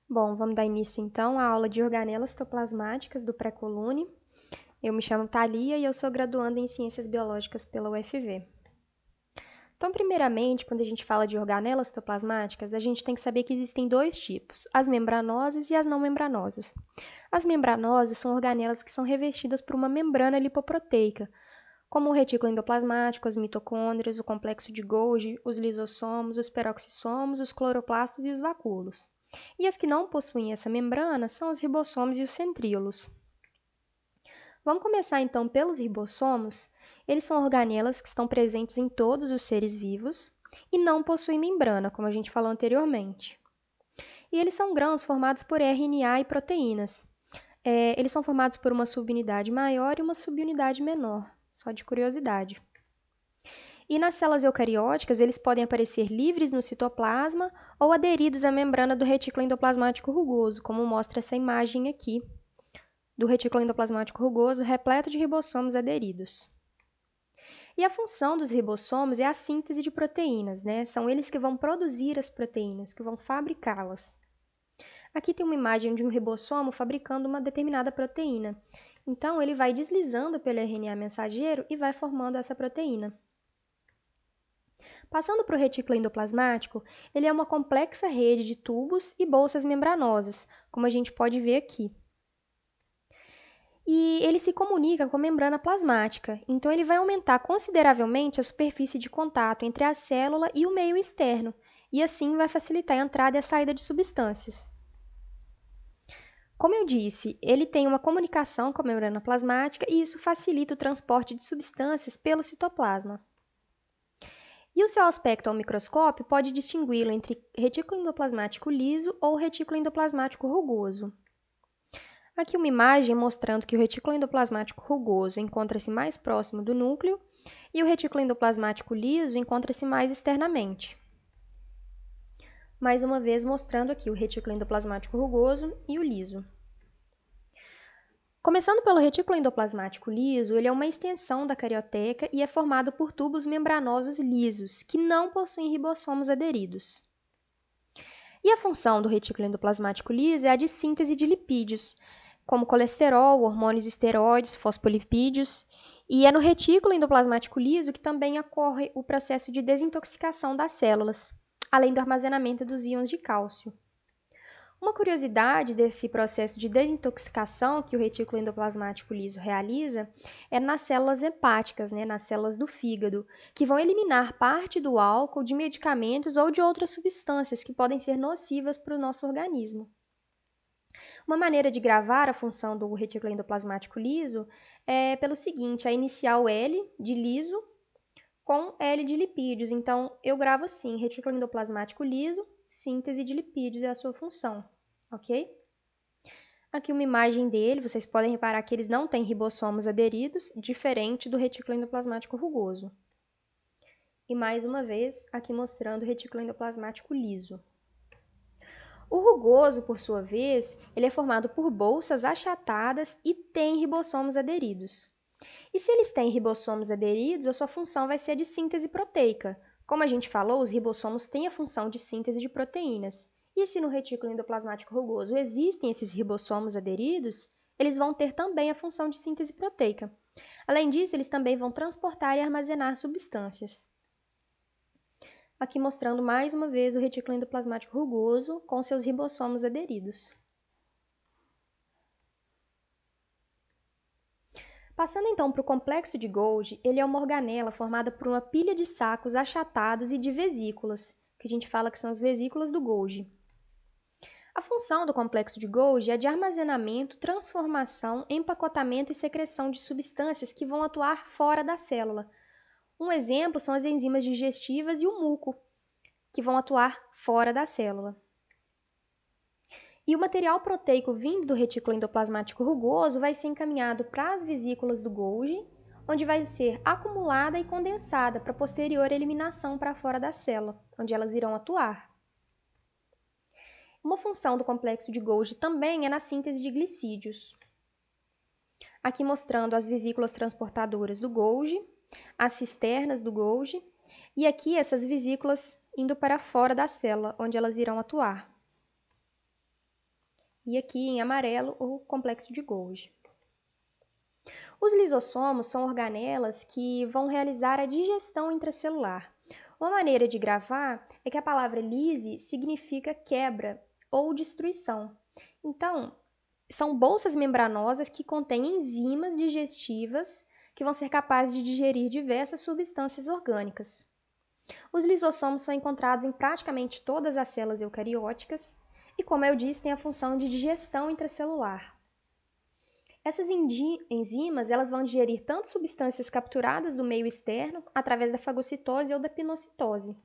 Bom, vamos dar início então à aula de organelas citoplasmáticas do pré-colune. Eu me chamo Thalia e eu sou graduanda em Ciências Biológicas pela UFV. Então, primeiramente, quando a gente fala de organelas citoplasmáticas, a gente tem que saber que existem dois tipos, as membranosas e as não membranosas. As membranosas são organelas que são revestidas por uma membrana lipoproteica, como o retículo endoplasmático, as mitocôndrias, o complexo de Golgi, os lisossomos, os peroxissomos, os cloroplastos e os vacúolos. E as que não possuem essa membrana são os ribossomos e os centríolos. Vamos começar então pelos ribossomos. Eles são organelas que estão presentes em todos os seres vivos e não possuem membrana, como a gente falou anteriormente. E eles são grãos formados por RNA e proteínas. Eles são formados por uma subunidade maior e uma subunidade menor, só de curiosidade. E nas células eucarióticas, eles podem aparecer livres no citoplasma ou aderidos à membrana do retículo endoplasmático rugoso, como mostra essa imagem aqui, do retículo endoplasmático rugoso repleto de ribossomos aderidos. E a função dos ribossomos é a síntese de proteínas, né? São eles que vão produzir as proteínas, que vão fabricá-las. Aqui tem uma imagem de um ribossomo fabricando uma determinada proteína. Então, ele vai deslizando pelo RNA mensageiro e vai formando essa proteína. Passando para o retículo endoplasmático, ele é uma complexa rede de tubos e bolsas membranosas, como a gente pode ver aqui. E ele se comunica com a membrana plasmática, então ele vai aumentar consideravelmente a superfície de contato entre a célula e o meio externo, e assim vai facilitar a entrada e a saída de substâncias. Como eu disse, ele tem uma comunicação com a membrana plasmática e isso facilita o transporte de substâncias pelo citoplasma. E o seu aspecto ao microscópio pode distingui-lo entre retículo endoplasmático liso ou retículo endoplasmático rugoso. Aqui uma imagem mostrando que o retículo endoplasmático rugoso encontra-se mais próximo do núcleo e o retículo endoplasmático liso encontra-se mais externamente. Mais uma vez mostrando aqui o retículo endoplasmático rugoso e o liso. Começando pelo retículo endoplasmático liso, ele é uma extensão da carioteca e é formado por tubos membranosos lisos, que não possuem ribossomos aderidos. E a função do retículo endoplasmático liso é a de síntese de lipídios, como colesterol, hormônios esteroides, fosfolipídios, e é no retículo endoplasmático liso que também ocorre o processo de desintoxicação das células, além do armazenamento dos íons de cálcio. Uma curiosidade desse processo de desintoxicação que o retículo endoplasmático liso realiza é nas células hepáticas, nas células do fígado, que vão eliminar parte do álcool de medicamentos ou de outras substâncias que podem ser nocivas para o nosso organismo. Uma maneira de gravar a função do retículo endoplasmático liso é pelo seguinte, a inicial L de liso com L de lipídios. Então, eu gravo assim, retículo endoplasmático liso, síntese de lipídios é a sua função, ok? Aqui uma imagem dele, vocês podem reparar que eles não têm ribossomos aderidos, diferente do retículo endoplasmático rugoso. E mais uma vez, aqui mostrando o retículo endoplasmático liso. O rugoso, por sua vez, ele é formado por bolsas achatadas e tem ribossomos aderidos. E se eles têm ribossomos aderidos, a sua função vai ser a de síntese proteica. Como a gente falou, os ribossomos têm a função de síntese de proteínas. E se no retículo endoplasmático rugoso existem esses ribossomos aderidos, eles vão ter também a função de síntese proteica. Além disso, eles também vão transportar e armazenar substâncias. Aqui mostrando mais uma vez o retículo endoplasmático rugoso com seus ribossomos aderidos. Passando então para o complexo de Golgi, ele é uma organela formada por uma pilha de sacos achatados e de vesículas, que a gente fala que são as vesículas do Golgi. A função do complexo de Golgi é de armazenamento, transformação, empacotamento e secreção de substâncias que vão atuar fora da célula. Um exemplo são as enzimas digestivas e o muco, que vão atuar fora da célula. E o material proteico vindo do retículo endoplasmático rugoso vai ser encaminhado para as vesículas do Golgi, onde vai ser acumulada e condensada para posterior eliminação para fora da célula, onde elas irão atuar. Uma função do complexo de Golgi também é na síntese de glicídios. Aqui mostrando as vesículas transportadoras do Golgi, as cisternas do Golgi, e aqui essas vesículas indo para fora da célula, onde elas irão atuar. E aqui em amarelo, o complexo de Golgi. Os lisossomos são organelas que vão realizar a digestão intracelular. Uma maneira de gravar é que a palavra lise significa quebra ou destruição. Então, são bolsas membranosas que contêm enzimas digestivas que vão ser capazes de digerir diversas substâncias orgânicas. Os lisossomos são encontrados em praticamente todas as células eucarióticas e, como eu disse, têm a função de digestão intracelular. Essas enzimas elas vão digerir tanto substâncias capturadas do meio externo, através da fagocitose ou da pinocitose.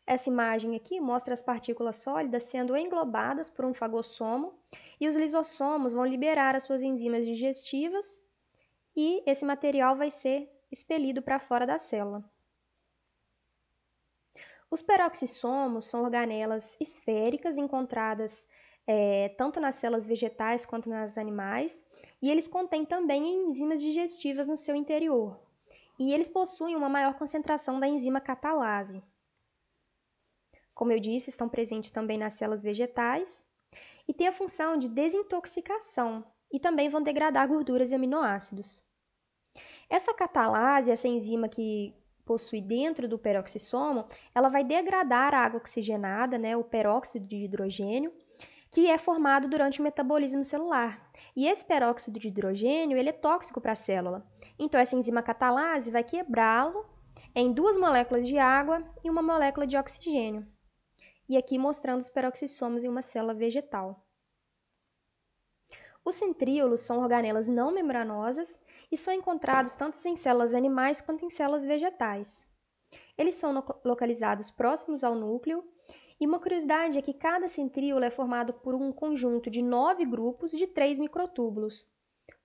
Essa imagem aqui mostra as partículas sólidas sendo englobadas por um fagossomo e os lisossomos vão liberar as suas enzimas digestivas e esse material vai ser expelido para fora da célula. Os peroxissomos são organelas esféricas encontradas tanto nas células vegetais quanto nas animais, e eles contêm também enzimas digestivas no seu interior. E eles possuem uma maior concentração da enzima catalase. Como eu disse, estão presentes também nas células vegetais e têm a função de desintoxicação e também vão degradar gorduras e aminoácidos. Essa catalase, essa enzima que possui dentro do peroxissomo, ela vai degradar a água oxigenada, o peróxido de hidrogênio, que é formado durante o metabolismo celular. E esse peróxido de hidrogênio ele é tóxico para a célula. Então, essa enzima catalase vai quebrá-lo em 2 moléculas de água e 1 molécula de oxigênio. E aqui mostrando os peroxissomos em uma célula vegetal. Os centríolos são organelas não membranosas e são encontrados tanto em células animais quanto em células vegetais. Eles são localizados próximos ao núcleo. E uma curiosidade é que cada centríolo é formado por um conjunto de 9 grupos de 3 microtúbulos.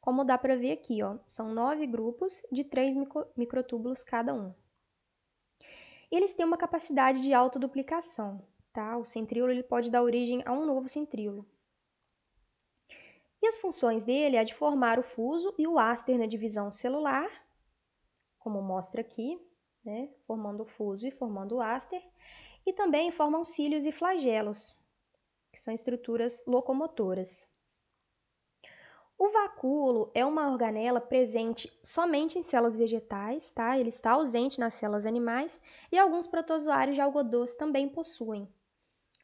Como dá para ver aqui, são 9 grupos de 3 microtúbulos cada um. Eles têm uma capacidade de autoduplicação, tá? O centríolo ele pode dar origem a um novo centríolo. E as funções dele é de formar o fuso e o áster na divisão celular, como mostra aqui, formando o fuso e formando o áster. E também formam cílios e flagelos, que são estruturas locomotoras. O vacúolo é uma organela presente somente em células vegetais, tá? Ele está ausente nas células animais e alguns protozoários de algodoce também possuem.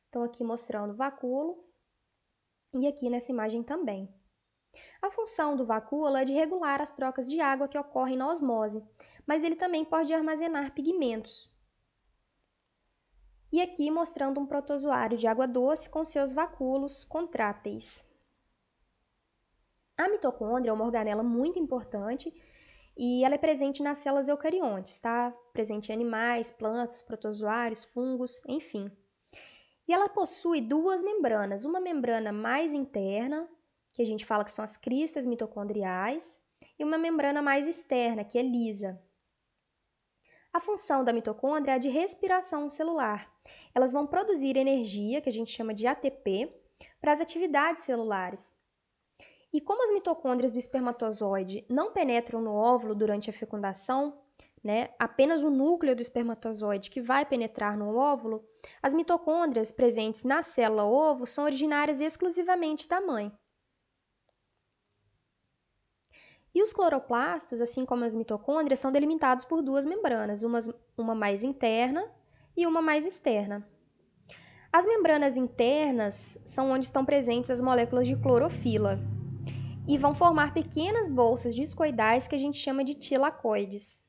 Então, aqui mostrando o vacúolo e aqui nessa imagem também. A função do vacúolo é de regular as trocas de água que ocorrem na osmose, mas ele também pode armazenar pigmentos. E aqui mostrando um protozoário de água doce com seus vacúolos contráteis. A mitocôndria é uma organela muito importante e ela é presente nas células eucariontes, tá? Presente em animais, plantas, protozoários, fungos, enfim. E ela possui 2 membranas, uma membrana mais interna, que a gente fala que são as cristas mitocondriais, e uma membrana mais externa, que é lisa. A função da mitocôndria é a de respiração celular. Elas vão produzir energia, que a gente chama de ATP, para as atividades celulares. E como as mitocôndrias do espermatozoide não penetram no óvulo durante a fecundação, apenas o núcleo do espermatozoide que vai penetrar no óvulo, as mitocôndrias presentes na célula ovo são originárias exclusivamente da mãe. E os cloroplastos, assim como as mitocôndrias, são delimitados por 2 membranas, uma mais interna e uma mais externa. As membranas internas são onde estão presentes as moléculas de clorofila e vão formar pequenas bolsas discoidais que a gente chama de tilacoides.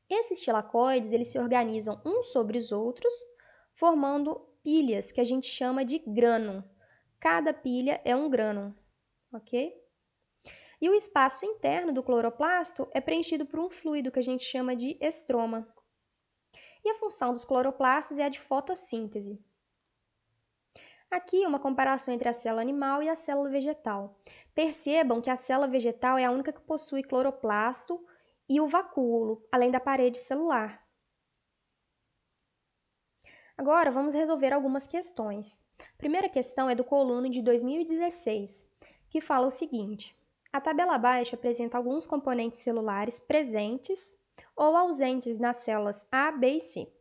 Esses tilacoides eles se organizam uns sobre os outros, formando pilhas que a gente chama de grânum. Cada pilha é um grânum, ok? E o espaço interno do cloroplasto é preenchido por um fluido que a gente chama de estroma. E a função dos cloroplastos é a de fotossíntese. Aqui uma comparação entre a célula animal e a célula vegetal. Percebam que a célula vegetal é a única que possui cloroplasto e o vacúolo, além da parede celular. Agora vamos resolver algumas questões. A primeira questão é do Colune de 2016, que fala o seguinte: a tabela abaixo apresenta alguns componentes celulares presentes ou ausentes nas células A, B e C.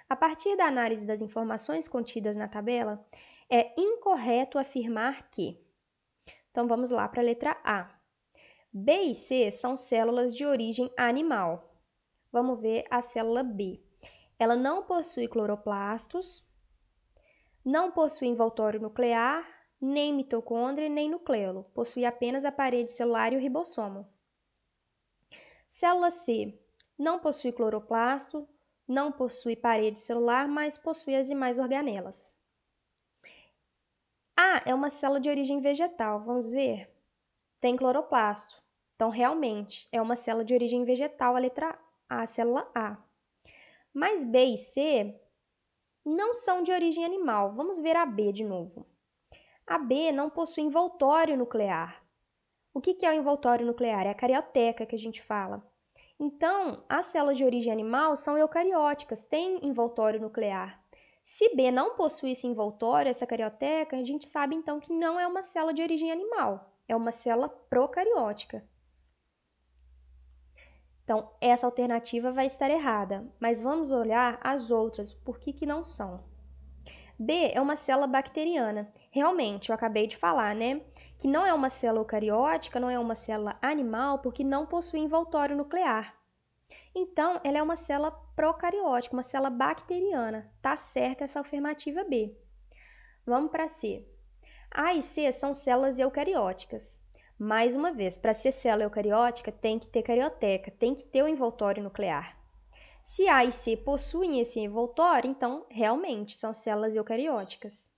A partir da análise das informações contidas na tabela, É incorreto afirmar que. Então, vamos lá para a letra A. B e C são células de origem animal. Vamos ver a célula B. Ela não possui cloroplastos, não possui envoltório nuclear, nem mitocôndria, nem nucleolo. Possui apenas a parede celular e o ribossomo. Célula C não possui cloroplasto, não possui parede celular, mas possui as demais organelas. A é uma célula de origem vegetal. Vamos ver? Tem cloroplasto. Então, realmente, é uma célula de origem vegetal, a letra A, a célula A. Mas B e C não são de origem animal. Vamos ver a B de novo. A B não possui envoltório nuclear. O que é o envoltório nuclear? É a carioteca que a gente fala. Então, as células de origem animal são eucarióticas, têm envoltório nuclear. Se B não possui esse envoltório, essa carioteca, a gente sabe então que não é uma célula de origem animal, é uma célula procariótica. Então, essa alternativa vai estar errada, mas vamos olhar as outras, por que não são. B é uma célula bacteriana. Realmente, eu acabei de falar, né? Que não é uma célula eucariótica, não é uma célula animal, porque não possui envoltório nuclear. Então, ela é uma célula procariótica, uma célula bacteriana. Tá certa essa afirmativa B. Vamos para C. A e C são células eucarióticas. Mais uma vez, para ser célula eucariótica, tem que ter carioteca, tem que ter o envoltório nuclear. Se A e C possuem esse envoltório, então realmente são células eucarióticas.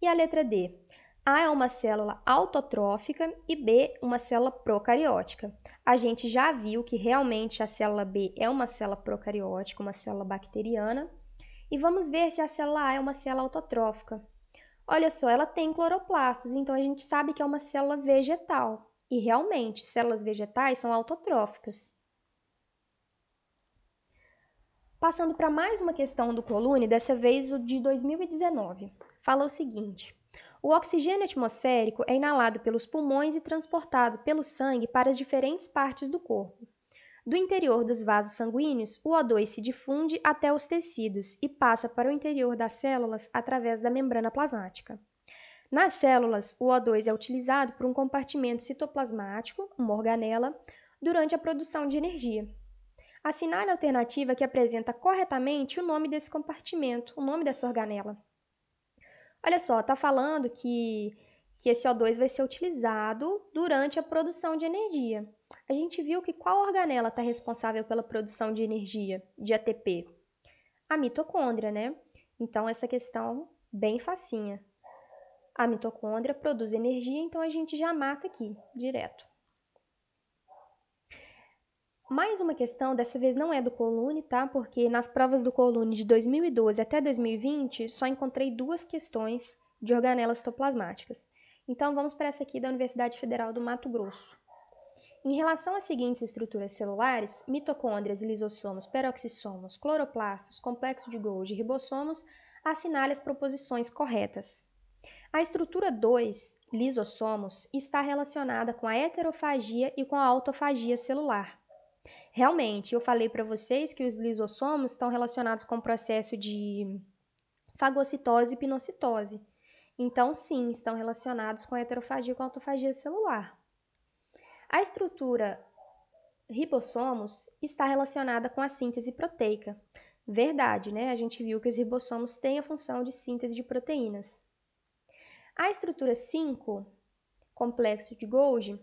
E a letra D? A é uma célula autotrófica e B uma célula procariótica. A gente já viu que realmente a célula B é uma célula procariótica, uma célula bacteriana. E vamos ver se a célula A é uma célula autotrófica. Olha só, ela tem cloroplastos, então a gente sabe que é uma célula vegetal. E realmente, células vegetais são autotróficas. Passando para mais uma questão do Colune, dessa vez o de 2019. Fala o seguinte: o oxigênio atmosférico é inalado pelos pulmões e transportado pelo sangue para as diferentes partes do corpo. Do interior dos vasos sanguíneos, o O2 se difunde até os tecidos e passa para o interior das células através da membrana plasmática. Nas células, o O2 é utilizado por um compartimento citoplasmático, uma organela, durante a produção de energia. Assinale a alternativa que apresenta corretamente o nome desse compartimento, o nome dessa organela. Olha só, está falando que esse O2 vai ser utilizado durante a produção de energia. A gente viu que qual organela está responsável pela produção de energia, de ATP? A mitocôndria, né? Então, essa questão bem facinha. A mitocôndria produz energia, então a gente já mata aqui, direto. Mais uma questão, dessa vez não é do Colune, tá? Porque nas provas do Colune de 2012 até 2020, só encontrei 2 questões de organelas citoplasmáticas. Então, vamos para essa aqui da Universidade Federal do Mato Grosso. Em relação às seguintes estruturas celulares, mitocôndrias, lisossomos, peroxissomos, cloroplastos, complexo de Golgi e ribossomos, assinale as proposições corretas. A estrutura 2, lisossomos, está relacionada com a heterofagia e com a autofagia celular. Realmente, eu falei para vocês que os lisossomos estão relacionados com o processo de fagocitose e pinocitose. Então, sim, estão relacionados com a heterofagia e com a autofagia celular. A estrutura ribossomos está relacionada com a síntese proteica. Verdade, né? A gente viu que os ribossomos têm a função de síntese de proteínas. A estrutura 5, complexo de Golgi,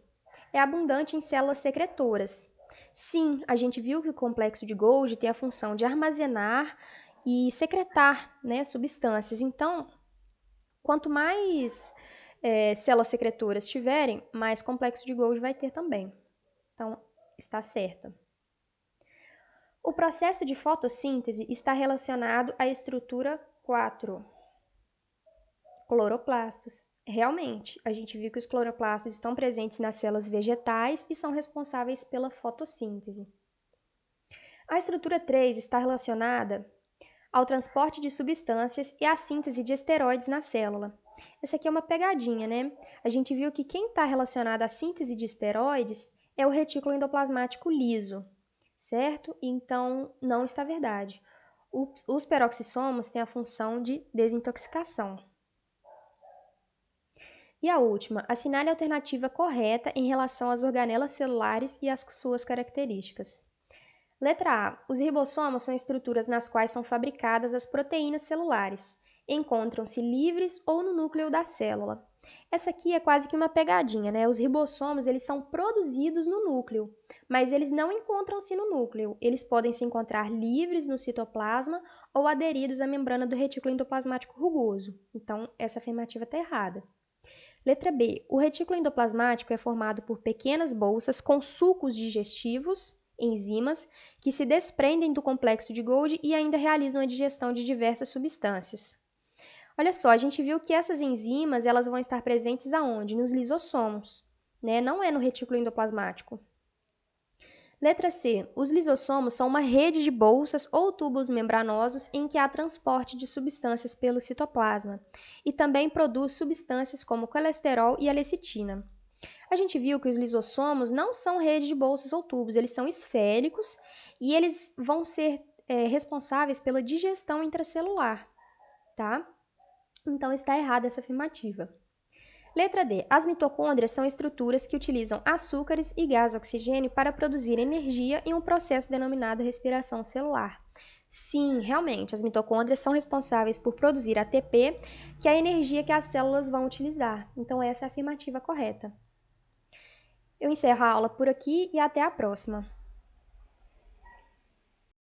é abundante em células secretoras. Sim, a gente viu que o complexo de Golgi tem a função de armazenar e secretar, né, substâncias. Então, quanto mais células secretoras tiverem, mais complexo de Golgi vai ter também. Então, está certa. O processo de fotossíntese está relacionado à estrutura 4, cloroplastos. Realmente, a gente viu que os cloroplastos estão presentes nas células vegetais e são responsáveis pela fotossíntese. A estrutura 3 está relacionada ao transporte de substâncias e à síntese de esteroides na célula. Essa aqui é uma pegadinha, né? A gente viu que quem está relacionado à síntese de esteroides é o retículo endoplasmático liso, certo? Então, não está verdade. Os peroxissomos têm a função de desintoxicação. E a última, assinale a alternativa correta em relação às organelas celulares e às suas características. Letra A. Os ribossomos são estruturas nas quais são fabricadas as proteínas celulares. Encontram-se livres ou no núcleo da célula. Essa aqui é quase que uma pegadinha, né? Os ribossomos, eles são produzidos no núcleo, mas eles não encontram-se no núcleo. Eles podem se encontrar livres no citoplasma ou aderidos à membrana do retículo endoplasmático rugoso. Então, essa afirmativa está errada. Letra B. O retículo endoplasmático é formado por pequenas bolsas com sucos digestivos, enzimas, que se desprendem do complexo de Golgi e ainda realizam a digestão de diversas substâncias. Olha só, a gente viu que essas enzimas elas vão estar presentes aonde? Nos lisossomos, né? Não é no retículo endoplasmático. Letra C. Os lisossomos são uma rede de bolsas ou tubos membranosos em que há transporte de substâncias pelo citoplasma e também produz substâncias como colesterol e a lecitina. A gente viu que os lisossomos não são rede de bolsas ou tubos, eles são esféricos e eles vão ser responsáveis pela digestão intracelular, tá? Então está errada essa afirmativa. Letra D. As mitocôndrias são estruturas que utilizam açúcares e gás oxigênio para produzir energia em um processo denominado respiração celular. Sim, realmente, as mitocôndrias são responsáveis por produzir ATP, que é a energia que as células vão utilizar. Então, essa é a afirmativa correta. Eu encerro a aula por aqui e até a próxima.